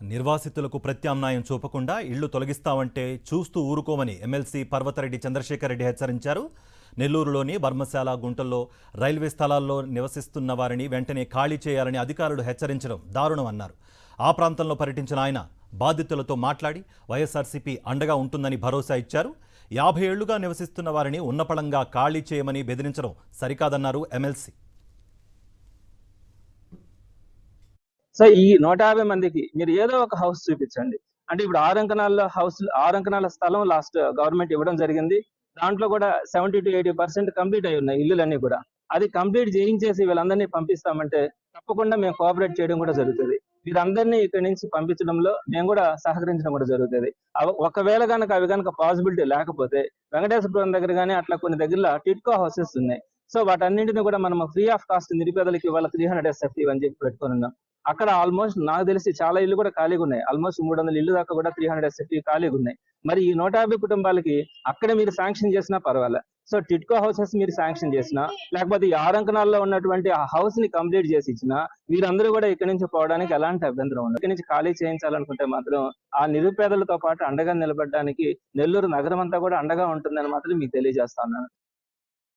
నిర్వాసితులకు ప్రత్యామ్నాయం చూపకుండా ఇళ్లు తొలగిస్తామంటే చూస్తూ ఊరుకోమని ఎమ్మెల్సీ పర్వతరెడ్డి చంద్రశేఖర్ రెడ్డి హెచ్చరించారు. నెల్లూరులోని బర్మశాల గుంటల్లో రైల్వే స్థలాల్లో నివసిస్తున్న వారిని వెంటనే ఖాళీ చేయాలని అధికారులు హెచ్చరించడం దారుణం అన్నారు. ఆ ప్రాంతంలో పర్యటించిన ఆయన బాధితులతో మాట్లాడి వైఎస్ఆర్సీపీ అండగా ఉంటుందని భరోసా ఇచ్చారు. 50 ఏళ్లుగా నివసిస్తున్న వారిని ఉన్నపళంగా ఖాళీ చేయమని బెదిరించడం సరికాదన్నారు ఎమ్మెల్సీ. సో ఈ 150 మందికి మీరు ఏదో ఒక హౌస్ చూపించండి. అంటే ఇప్పుడు 6 అంకణాల హౌస్ 6 అంకణాల స్థలం లాస్ట్ గవర్నమెంట్ ఇవ్వడం జరిగింది. దాంట్లో కూడా 70-80% కంప్లీట్ అయి ఉన్నాయి ఇల్లులన్నీ కూడా. అది కంప్లీట్ చేయించేసి వీళ్ళందరినీ పంపిస్తామంటే తప్పకుండా మేము కోఆపరేట్ చేయడం కూడా జరుగుతుంది. వీరందరినీ ఇక్కడి నుంచి పంపించడంలో మేము కూడా సహకరించడం కూడా జరుగుతుంది. ఒకవేళ కనుక అవి కనుక పాసిబిలిటీ లేకపోతే వెంకటేశ్వరపురం దగ్గర కానీ అట్లా కొన్ని దగ్గరలో టిట్కో హౌసెస్ ఉన్నాయి. సో వాటన్నింటినీ కూడా మనం ఫ్రీ ఆఫ్ కాస్ట్ నిరుపేదలకి ఇవాళ 300 SFT అని చెప్పి పెట్టుకొని ఉన్నాం. అక్కడ ఆల్మోస్ట్ నాకు తెలిసి చాలా ఇల్లు కూడా ఖాళీగా ఉన్నాయి. ఆల్మోస్ట్ 300 ఇల్లు దాకా కూడా 300 SFT ఖాళీగా ఉన్నాయి. మరి ఈ 150 కుటుంబాలకి అక్కడ మీరు శాంక్షన్ చేసినా పర్వాలే. సో టిట్కో హౌసెస్ మీరు శాంక్షన్ చేసినా, లేకపోతే ఈ 6 అంకణాల్లో ఉన్నటువంటి ఆ హౌస్ ని కంప్లీట్ చేసి ఇచ్చినా వీరందరూ కూడా ఇక్కడి నుంచి పోవడానికి ఎలాంటి అభ్యంతరం ఉండదు. ఇక్కడి నుంచి ఖాళీ చేయించాలనుకుంటే మాత్రం ఆ నిరుపేదలతో పాటు అండగా నిలబడడానికి నెల్లూరు నగరం అంతా కూడా అండగా ఉంటుందని మాత్రం మీకు తెలియజేస్తా ఉన్నాను.